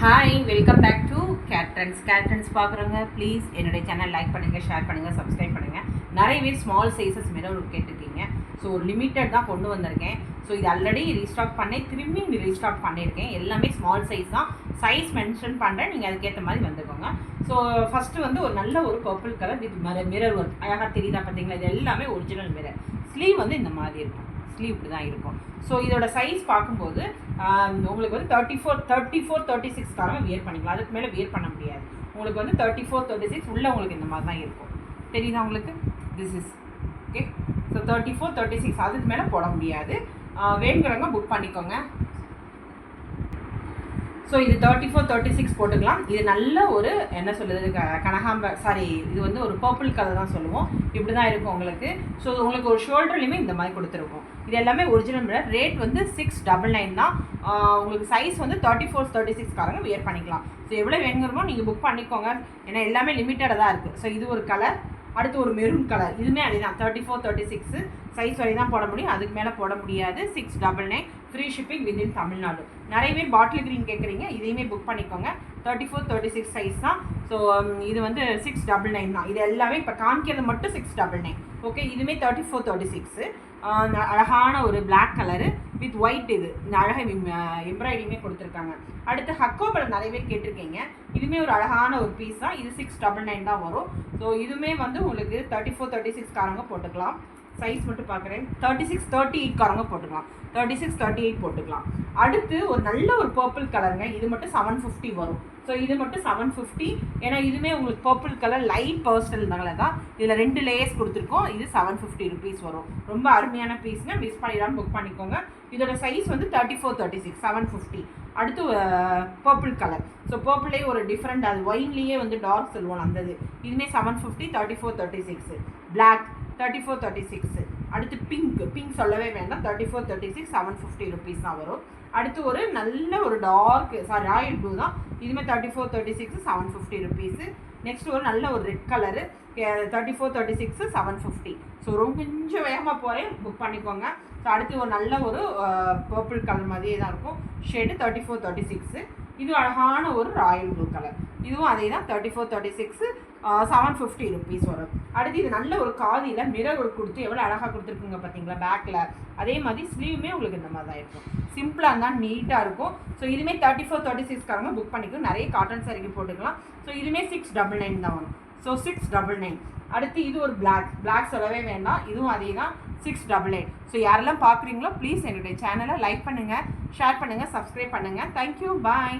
Hi, welcome back to Kate trends பார்க்குறவங்க please என்னுடைய channel like பண்ணுங்கள், ஷேர் பண்ணுங்கள், சப்ஸ்கிரைப் பண்ணுங்கள். நிறைய பேர் ஸ்மால் சைஸஸ் மிரர் கேட்டிருக்கீங்க. ஸோ லிமிட்டட் தான் கொண்டு வந்திருக்கேன். ஸோ இது ஆல்ரெடி ரீஸ்டாக் பண்ணேன், திரும்பி ரீஸ்டாக் பண்ணியிருக்கேன். எல்லாமே ஸ்மால் சைஸ் தான். சைஸ் மென்ஷன் பண்ணுறேன், நீங்கள் அதுக்கேற்ற மாதிரி வந்துக்கோங்க. ஸோ ஃபஸ்ட்டு வந்து ஒரு நல்ல ஒரு purple colour with mirror work அழகாக தெரியுதா பார்த்தீங்களா? இது எல்லாமே ஒரிஜினல் மிரர். ஸ்லீவ் வந்து இந்த மாதிரி இருக்கும். ஸ்லீவ் இப்படி தான் இருக்கும். ஸோ இதோட சைஸ் பார்க்கும்போது உங்களுக்கு வந்து 34-36 காரங்க வியர் பண்ணிக்கலாம். அதுக்கு மேலே வியர் பண்ண முடியாது. உங்களுக்கு வந்து 34-36 உள்ள உங்களுக்கு இந்த மாதிரி தான் இருக்கும். தெரியுதா உங்களுக்கு? This is okay. ஸோ 34-36 அதுக்கு மேலே போட முடியாது. வேணுங்கிறவங்க புக் பண்ணிக்கோங்க. ஸோ இது 34-36 போட்டுக்கலாம். இது நல்ல ஒரு என்ன சொல்லுறது, இது வந்து ஒரு பர்பிள் கலர் தான் சொல்லுவோம். இப்படி தான் இருக்கும் உங்களுக்கு. ஸோ உங்களுக்கு ஒரு ஷோல்டர்லையுமே இந்த மாதிரி கொடுத்துருக்கோம். இது எல்லாமே ஒரிஜினல் மிரர். ரேட் வந்து 699 தான். உங்களுக்கு சைஸ் வந்து 34-36 காரங்க வியர் பண்ணிக்கலாம். ஸோ எவ்வளோ வேணுங்கிறமோ நீங்கள் புக் பண்ணிக்கோங்க. ஏன்னா எல்லாமே லிமிட்டடாக தான் இருக்குது. ஸோ இது ஒரு கலர், அடுத்து ஒரு மெரூன் கலர். இதுவுமே அதே தான் 34-36 சைஸ் வரை தான் போட முடியும். அதுக்கு மேலே போட முடியாது. 699 ஃப்ரீ ஷிப்பிங் வித்தின் தமிழ்நாடு. நிறைய பேர் பாட்டில் க்ரீன் கேட்குறீங்க, இதையுமே புக் பண்ணிக்கோங்க. 34-36 சைஸ் தான். ஸோ இது வந்து 699 தான். இது எல்லாமே இப்போ காமிக்கிறது மட்டும் 699. ஓகே. இதுவுமே 34-36 அழகான ஒரு பிளாக் கலரு வித் ஒயிட். இது இந்த அழகாக எம்ப்ராய்டிங்குமே கொடுத்துருக்காங்க. அடுத்து ஹக்கோபில் நிறைய பேர் கேட்டிருக்கீங்க. இதுவுமே ஒரு அழகான ஒரு பீஸ் தான். இது 699 தான் வரும். ஸோ இதுவுமே வந்து உங்களுக்கு 34-36 காரங்க போட்டுக்கலாம். சைஸ் மட்டும் பார்க்குறேன். 36-38 காரங்க போட்டுக்கலாம். 36-38 போட்டுக்கலாம். அடுத்து ஒரு நல்ல ஒரு பர்பிள் கலருங்க. இது மட்டும் 750 வரும். ஸோ இது மட்டும் 750. ஏன்னா இதுவுமே உங்களுக்கு பர்பிள் கலர் லைட் பர்ஸ்டல்னால தான் இதில் 2 லேயர்ஸ் கொடுத்துருக்கோம். இது 750 ருபீஸ் வரும். ரொம்ப அருமையான பீஸ்ங்க. மிஸ் பண்ணிடாமல் புக் பண்ணிக்கோங்க. இதோட சைஸ் வந்து 34-36 750. அடுத்து பர்பிள் கலர். ஸோ பர்பிளே ஒரு டிஃப்ரெண்ட், அது ஒயின்லேயே வந்து டார்க் சொல்லுவோம் அந்த இது. இதுவுமே 750 34-36. பிளாக் 34-36. அடுத்து பிங்க் சொல்லவே வேண்டாம். 34-36 750 ருபீஸ் தான் வரும். அடுத்து ஒரு நல்ல ஒரு டார்க் ராயல் ப்ளூ தான். இதுவுமே 34-36 750 ருபீஸு. நெக்ஸ்ட் ஒரு நல்ல ஒரு ரெட் கலரு 34-36 750. ஸோ கொஞ்சம் வேகமாக போகிறேன், புக் பண்ணிக்கோங்க. ஸோ அடுத்து ஒரு நல்ல ஒரு பர்பிள் கலர் மாதிரியே தான் இருக்கும் ஷேடு 34-36. இது அழகான ஒரு ராயல் ப்ளூ கலர். இதுவும் அதே தான் 34-36 750 ருபீஸ் வரும். அடுத்து இது நல்ல ஒரு காதியில் மிரர் கொடுத்து எவ்வளோ அழகாக கொடுத்துருக்குங்க பார்த்தீங்களா பேக்கில். அதே மாதிரி ஸ்லீவுமே உங்களுக்கு இந்த மாதிரி தான் இருக்கும். சிம்பிளாக இருந்தால் நீட்டாக இருக்கும். ஸோ இதுவுமே 34-36 காரங்க புக் பண்ணிக்கலாம். நிறைய காட்டன் சாரிக்கு போட்டுக்கலாம். ஸோ இதுவுமே 699 தான் வரும். ஸோ 699. அடுத்து இது ஒரு பிளாக் சொல்லவே வேண்டாம். இதுவும் அதே தான் 688. ஸோ யாரெல்லாம் பார்க்குறீங்களோ ப்ளீஸ் என்னுடைய சேனலை லைக் பண்ணுங்கள், ஷேர் பண்ணுங்கள், சப்ஸ்கிரைப் பண்ணுங்கள். தேங்க்யூ, பாய்.